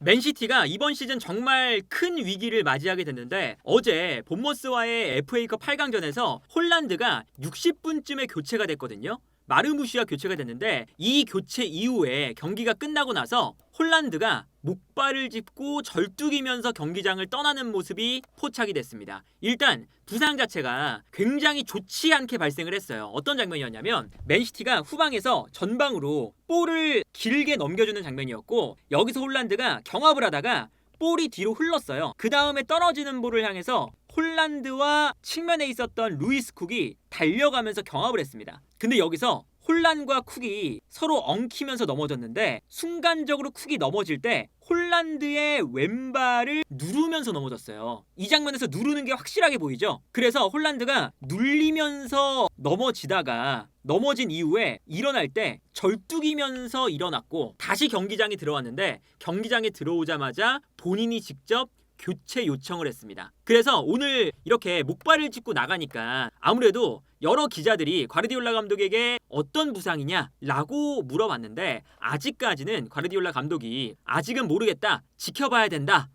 맨시티가 이번 시즌 정말 큰 위기를 맞이하게 됐는데 어제 본머스와의 FA컵 8강전에서 홀란드가 60분쯤에 교체가 됐거든요. 마르무시아 교체가 됐는데 이 교체 이후에 경기가 끝나고 나서 홀란드가 목발을 짚고 절뚝이면서 경기장을 떠나는 모습이 포착이 됐습니다. 일단 부상 자체가 굉장히 좋지 않게 발생을 했어요. 어떤 장면이었냐면 맨시티가 후방에서 전방으로 볼을 길게 넘겨주는 장면이었고 여기서 홀란드가 경합을 하다가 볼이 뒤로 흘렀어요. 그 다음에 떨어지는 볼을 향해서 홀란드와 측면에 있었던 루이스 쿡이 달려가면서 경합을 했습니다. 근데 여기서 홀란드와 쿡이 서로 엉키면서 넘어졌는데 순간적으로 쿡이 넘어질 때 홀란드의 왼발을 누르면서 넘어졌어요. 이 장면에서 누르는 게 확실하게 보이죠? 그래서 홀란드가 눌리면서 넘어지다가 넘어진 이후에 일어날 때 절뚝이면서 일어났고 다시 경기장에 들어왔는데 경기장에 들어오자마자 본인이 직접 교체 요청을 했습니다. 그래서 오늘 이렇게 목발을 짚고 나가니까 아무래도 여러 기자들이 과르디올라 감독에게 어떤 부상이냐라고 물어봤는데 아직까지는 과르디올라 감독이 아직은 모르겠다, 지켜봐야 된다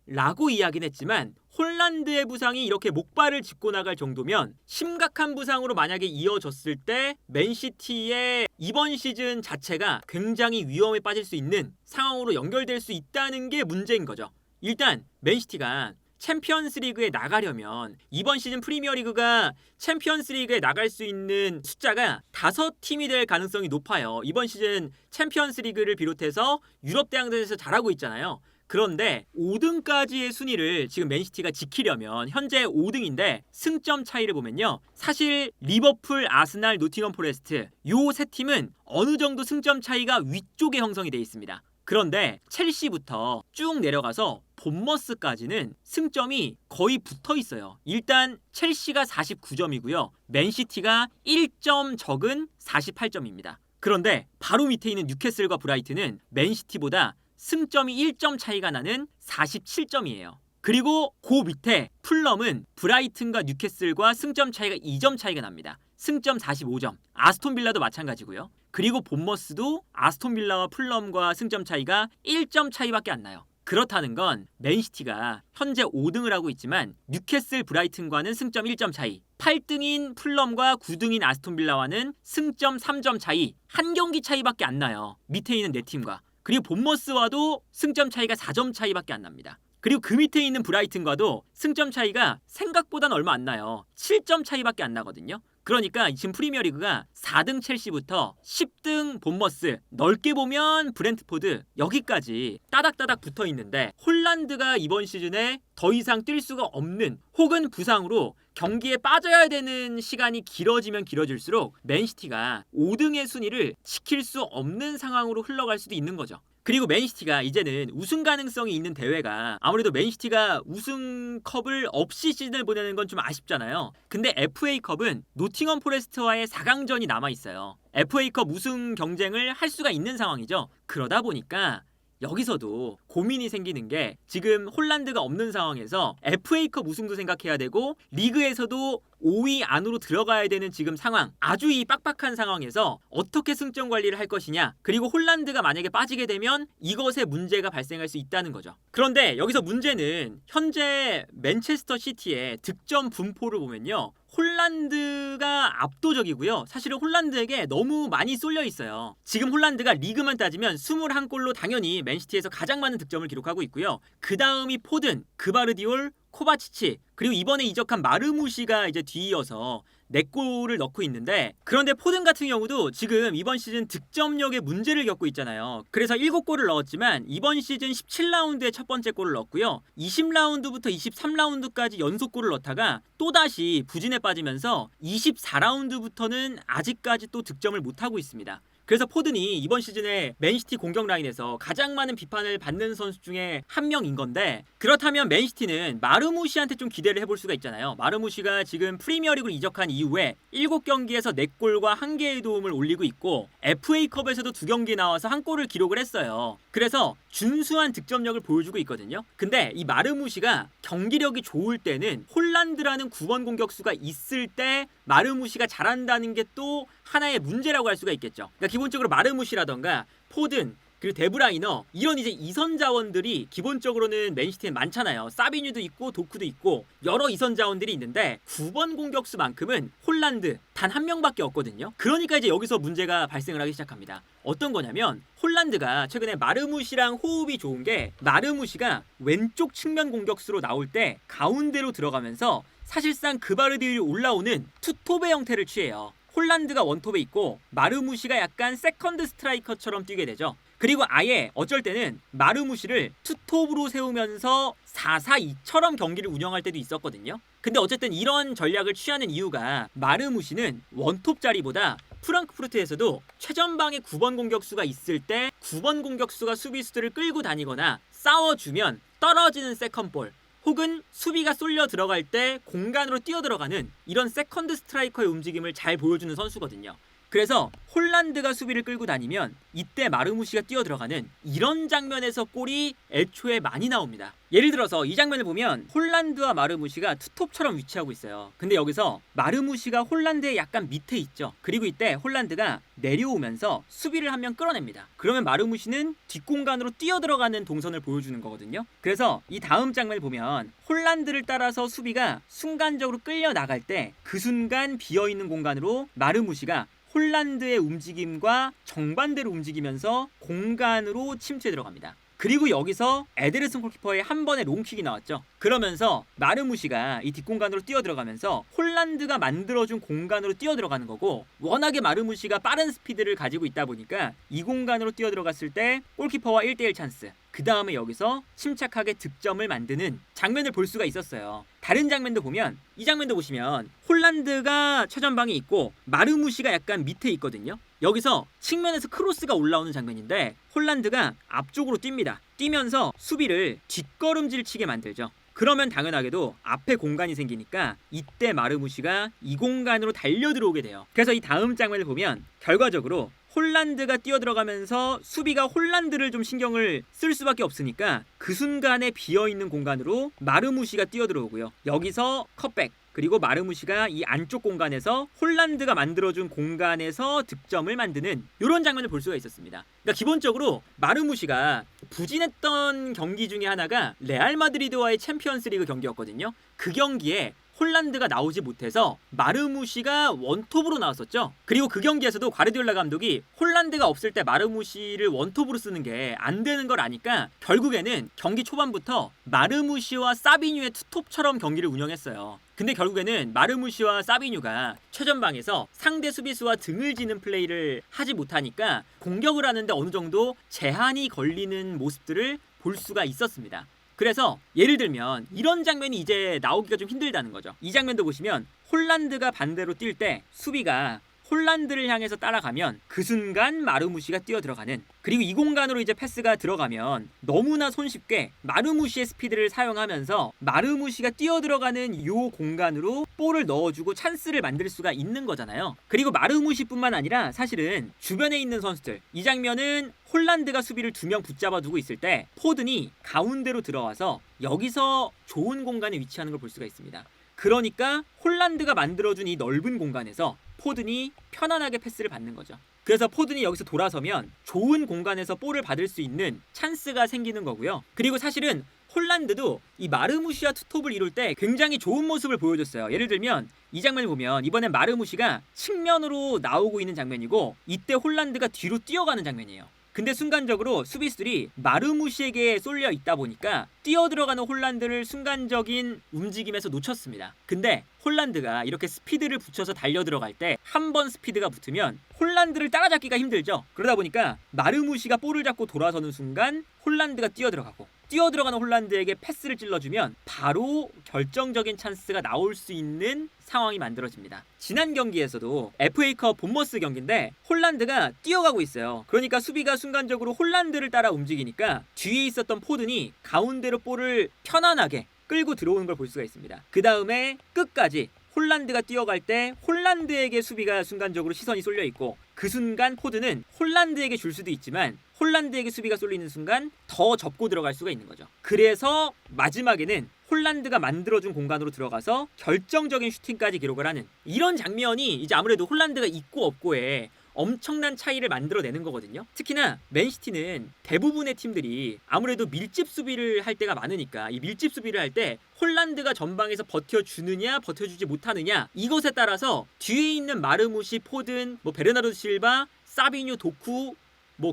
라고 이야기는 했지만 홀란드의 부상이 이렇게 목발을 짚고 나갈 정도면 심각한 부상으로 만약에 이어졌을 때 맨시티의 이번 시즌 자체가 굉장히 위험에 빠질 수 있는 상황으로 연결될 수 있다는 게 문제인 거죠. 일단 맨시티가 챔피언스리그에 나가려면 이번 시즌 프리미어리그가 챔피언스리그에 나갈 수 있는 숫자가 5팀이 될 가능성이 높아요. 이번 시즌 챔피언스리그를 비롯해서 유럽 대항전에서 잘하고 있잖아요. 그런데 5등까지의 순위를 지금 맨시티가 지키려면 현재 5등인데 승점 차이를 보면요. 사실 리버풀, 아스날, 노팅엄 포레스트 요 세 팀은 어느 정도 승점 차이가 위쪽에 형성이 돼 있습니다. 그런데 첼시부터 쭉 내려가서 본머스까지는 승점이 거의 붙어 있어요. 일단 첼시가 49점이고요. 맨시티가 1점 적은 48점입니다. 그런데 바로 밑에 있는 뉴캐슬과 브라이튼은 맨시티보다 승점이 1점 차이가 나는 47점이에요. 그리고 그 밑에 풀럼은 브라이튼과 뉴캐슬과 승점 차이가 2점 차이가 납니다. 승점 45점. 아스톤빌라도 마찬가지고요. 그리고 본머스도 아스톤빌라와 풀럼과 승점 차이가 1점 차이밖에 안 나요. 그렇다는 건 맨시티가 현재 5등을 하고 있지만 뉴캐슬 브라이튼과는 승점 1점 차이, 8등인 풀럼과 9등인 아스톤빌라와는 승점 3점 차이, 한 경기 차이밖에 안 나요. 밑에 있는 네 팀과. 그리고 본머스와도 승점 차이가 4점 차이밖에 안 납니다. 그리고 그 밑에 있는 브라이튼과도 승점 차이가 생각보다는 얼마 안 나요. 7점 차이밖에 안 나거든요. 그러니까 지금 프리미어리그가 4등 첼시부터 10등 본머스, 넓게 보면 브렌트포드 여기까지 따닥따닥 붙어 있는데 홀란드가 이번 시즌에 더 이상 뛸 수가 없는 혹은 부상으로 경기에 빠져야 되는 시간이 길어지면 길어질수록 맨시티가 5등의 순위를 지킬 수 없는 상황으로 흘러갈 수도 있는 거죠. 그리고 맨시티가 이제는 우승 가능성이 있는 대회가 아무래도 맨시티가 우승컵을 없이 시즌을 보내는 건 좀 아쉽잖아요. 근데 FA컵은 노팅엄 포레스트와의 4강전이 남아있어요. FA컵 우승 경쟁을 할 수가 있는 상황이죠. 그러다 보니까 여기서도 고민이 생기는 게 지금 홀란드가 없는 상황에서 FA컵 우승도 생각해야 되고 리그에서도 5위 안으로 들어가야 되는 지금 상황, 아주 이 빡빡한 상황에서 어떻게 승점 관리를 할 것이냐, 그리고 홀란드가 만약에 빠지게 되면 이것에 문제가 발생할 수 있다는 거죠. 그런데 여기서 문제는 현재 맨체스터 시티의 득점 분포를 보면요, 홀란드가 압도적이고요. 사실은 홀란드에게 너무 많이 쏠려 있어요. 지금 홀란드가 리그만 따지면 21골로 당연히 맨시티에서 가장 많은 득점을 기록하고 있고요. 그 다음이 포든, 그바르디올, 코바치치, 그리고 이번에 이적한 마르무시가 이제 뒤이어서 4골을 넣고 있는데, 그런데 포든 같은 경우도 지금 이번 시즌 득점력에 문제를 겪고 있잖아요. 그래서 7골을 넣었지만 이번 시즌 17라운드에 첫 번째 골을 넣었고요. 20라운드부터 23라운드까지 연속골을 넣다가 또다시 부진에 빠지면서 24라운드부터는 아직까지 또 득점을 못하고 있습니다. 그래서 포든이 이번 시즌에 맨시티 공격 라인에서 가장 많은 비판을 받는 선수 중에 한 명인 건데, 그렇다면 맨시티는 마르무시한테 좀 기대를 해볼 수가 있잖아요. 마르무시가 지금 프리미어리그로 이적한 이후에 7경기에서 4골과 1개의 도움을 올리고 있고 FA컵에서도 2경기 나와서 1골을 기록을 했어요. 그래서 준수한 득점력을 보여주고 있거든요. 근데 이 마르무시가 경기력이 좋을 때는 홀란드라는 9번 공격수가 있을 때 마르무시가 잘한다는 게 또 하나의 문제라고 할 수가 있겠죠. 그러니까 기본적으로 마르무시라던가 포든, 그리고 데브라이너 이런 이제 이선 자원들이 기본적으로는 맨시티에 많잖아요. 사비뉴도 있고 도쿠도 있고 여러 이선 자원들이 있는데 9번 공격수만큼은 홀란드 단 한 명밖에 없거든요. 그러니까 이제 여기서 문제가 발생을 하기 시작합니다. 어떤 거냐면 홀란드가 최근에 마르무시랑 호흡이 좋은 게 마르무시가 왼쪽 측면 공격수로 나올 때 가운데로 들어가면서 사실상 그바르디올이 올라오는 투톱의 형태를 취해요. 홀란드가 원톱에 있고 마르무시가 약간 세컨드 스트라이커처럼 뛰게 되죠. 그리고 아예 어쩔 때는 마르무시를 투톱으로 세우면서 4-4-2처럼 경기를 운영할 때도 있었거든요. 근데 어쨌든 이런 전략을 취하는 이유가 마르무시는 원톱 자리보다 프랑크푸르트에서도 최전방에 9번 공격수가 있을 때 9번 공격수가 수비수들을 끌고 다니거나 싸워주면 떨어지는 세컨볼 혹은 수비가 쏠려 들어갈 때 공간으로 뛰어 들어가는 이런 세컨드 스트라이커의 움직임을 잘 보여주는 선수거든요. 그래서 홀란드가 수비를 끌고 다니면 이때 마르무시가 뛰어 들어가는 이런 장면에서 골이 애초에 많이 나옵니다. 예를 들어서 이 장면을 보면 홀란드와 마르무시가 투톱처럼 위치하고 있어요. 근데 여기서 마르무시가 홀란드의 약간 밑에 있죠. 그리고 이때 홀란드가 내려오면서 수비를 한 명 끌어냅니다. 그러면 마르무시는 뒷공간으로 뛰어 들어가는 동선을 보여주는 거거든요. 그래서 이 다음 장면을 보면 홀란드를 따라서 수비가 순간적으로 끌려 나갈 때 그 순간 비어있는 공간으로 마르무시가 홀란드의 움직임과 정반대로 움직이면서 공간으로 침투해 들어갑니다. 그리고 여기서 에데르슨 골키퍼의 한 번의 롱킥이 나왔죠. 그러면서 마르무시가 이 뒷공간으로 뛰어 들어가면서 홀란드가 만들어준 공간으로 뛰어 들어가는 거고, 워낙에 마르무시가 빠른 스피드를 가지고 있다 보니까 이 공간으로 뛰어 들어갔을 때 골키퍼와 1대1 찬스, 그 다음에 여기서 침착하게 득점을 만드는 장면을 볼 수가 있었어요. 다른 장면도 보면, 이 장면도 보시면 홀란드가 최전방에 있고 마르무시가 약간 밑에 있거든요. 여기서 측면에서 크로스가 올라오는 장면인데 홀란드가 앞쪽으로 뜁니다. 뛰면서 수비를 뒷걸음질 치게 만들죠. 그러면 당연하게도 앞에 공간이 생기니까 이때 마르무시가 이 공간으로 달려 들어오게 돼요. 그래서 이 다음 장면을 보면 결과적으로 홀란드가 뛰어들어가면서 수비가 홀란드를 좀 신경을 쓸 수밖에 없으니까 그 순간에 비어있는 공간으로 마르무시가 뛰어들어오고요. 여기서 컷백, 그리고 마르무시가 이 안쪽 공간에서 홀란드가 만들어준 공간에서 득점을 만드는 이런 장면을 볼 수가 있었습니다. 그러니까 기본적으로 마르무시가 부진했던 경기 중에 하나가 레알 마드리드와의 챔피언스리그 경기였거든요. 그 경기에 홀란드가 나오지 못해서 마르무시가 원톱으로 나왔었죠. 그리고 그 경기에서도 과르디올라 감독이 홀란드가 없을 때 마르무시를 원톱으로 쓰는 게 안 되는 걸 아니까 결국에는 경기 초반부터 마르무시와 사비뉴의 투톱처럼 경기를 운영했어요. 근데 결국에는 마르무시와 사비뉴가 최전방에서 상대 수비수와 등을 지는 플레이를 하지 못하니까 공격을 하는데 어느 정도 제한이 걸리는 모습들을 볼 수가 있었습니다. 그래서 예를 들면 이런 장면이 이제 나오기가 좀 힘들다는 거죠. 이 장면도 보시면 홀란드가 반대로 뛸 때 수비가 홀란드를 향해서 따라가면 그 순간 마르무시가 뛰어 들어가는, 그리고 이 공간으로 이제 패스가 들어가면 너무나 손쉽게 마르무시의 스피드를 사용하면서 마르무시가 뛰어 들어가는 이 공간으로 볼을 넣어주고 찬스를 만들 수가 있는 거잖아요. 그리고 마르무시뿐만 아니라 사실은 주변에 있는 선수들, 이 장면은 홀란드가 수비를 2명 붙잡아 두고 있을 때 포든이 가운데로 들어와서 여기서 좋은 공간에 위치하는 걸 볼 수가 있습니다. 그러니까 홀란드가 만들어준 이 넓은 공간에서 포든이 편안하게 패스를 받는 거죠. 그래서 포든이 여기서 돌아서면 좋은 공간에서 볼을 받을 수 있는 찬스가 생기는 거고요. 그리고 사실은 홀란드도 이 마르무시와 투톱을 이룰 때 굉장히 좋은 모습을 보여줬어요. 예를 들면 이 장면을 보면 이번엔 마르무시가 측면으로 나오고 있는 장면이고 이때 홀란드가 뒤로 뛰어가는 장면이에요. 근데 순간적으로 수비수들이 마르무시에게 쏠려 있다 보니까 뛰어들어가는 홀란드를 순간적인 움직임에서 놓쳤습니다. 근데 홀란드가 이렇게 스피드를 붙여서 달려들어갈 때 한 번 스피드가 붙으면 홀란드를 따라잡기가 힘들죠. 그러다 보니까 마르무시가 볼을 잡고 돌아서는 순간 홀란드가 뛰어들어가고, 뛰어들어가는 홀란드에게 패스를 찔러주면 바로 결정적인 찬스가 나올 수 있는 상황이 만들어집니다. 지난 경기에서도 FA컵 본머스 경기인데 홀란드가 뛰어가고 있어요. 그러니까 수비가 순간적으로 홀란드를 따라 움직이니까 뒤에 있었던 포든이 가운데로 볼을 편안하게 끌고 들어오는 걸 볼 수가 있습니다. 그 다음에 끝까지 홀란드가 뛰어갈 때 홀란드에게 수비가 순간적으로 시선이 쏠려 있고, 그 순간 포드는 홀란드에게 줄 수도 있지만 홀란드에게 수비가 쏠리는 순간 더 접고 들어갈 수가 있는 거죠. 그래서 마지막에는 홀란드가 만들어준 공간으로 들어가서 결정적인 슈팅까지 기록을 하는 이런 장면이 이제 아무래도 홀란드가 있고 없고에 엄청난 차이를 만들어내는 거거든요. 특히나 맨시티는 대부분의 팀들이 아무래도 밀집 수비를 할 때가 많으니까 이 밀집 수비를 할 때 홀란드가 전방에서 버텨주느냐 버텨주지 못하느냐 이것에 따라서 뒤에 있는 마르무시, 포든, 베르나르도 실바, 사비뉴, 도쿠,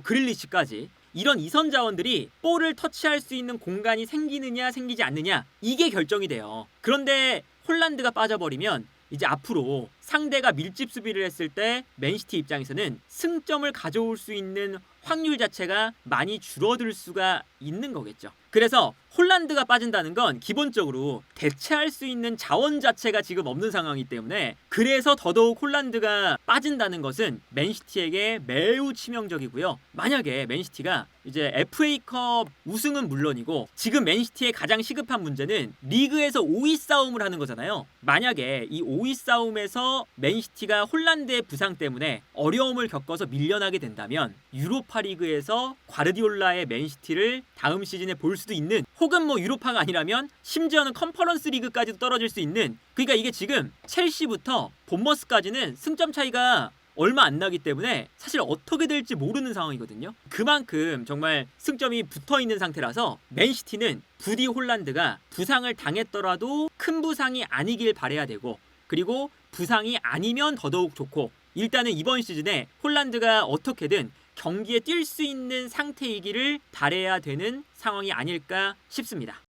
그릴리치까지 이런 이선 자원들이 볼을 터치할 수 있는 공간이 생기느냐 생기지 않느냐 이게 결정이 돼요. 그런데 홀란드가 빠져버리면 이제 앞으로 상대가 밀집 수비를 했을 때 맨시티 입장에서는 승점을 가져올 수 있는 확률 자체가 많이 줄어들 수가 있는 거겠죠. 그래서 홀란드가 빠진다는 건 기본적으로 대체할 수 있는 자원 자체가 지금 없는 상황이기 때문에 그래서 더더욱 홀란드가 빠진다는 것은 맨시티에게 매우 치명적이고요. 만약에 맨시티가 이제 FA컵 우승은 물론이고 지금 맨시티의 가장 시급한 문제는 리그에서 5위 싸움을 하는 거잖아요. 만약에 이 5위 싸움에서 맨시티가 홀란드의 부상 때문에 어려움을 겪어서 밀려나게 된다면 유로파리그에서 과르디올라의 맨시티를 다음 시즌에 볼 수도 있는 혹은 유로파가 아니라면 심지어는 컨퍼런스 리그까지도 떨어질 수 있는 그러니까 이게 지금 첼시부터 본머스까지는 승점 차이가 얼마 안 나기 때문에 사실 어떻게 될지 모르는 상황이거든요. 그만큼 정말 승점이 붙어있는 상태라서 맨시티는 부디 홀란드가 부상을 당했더라도 큰 부상이 아니길 바라야 되고 그리고 부상이 아니면 더더욱 좋고 일단은 이번 시즌에 홀란드가 어떻게든 경기에 뛸 수 있는 상태이기를 바라야 되는 상황이 아닐까 싶습니다.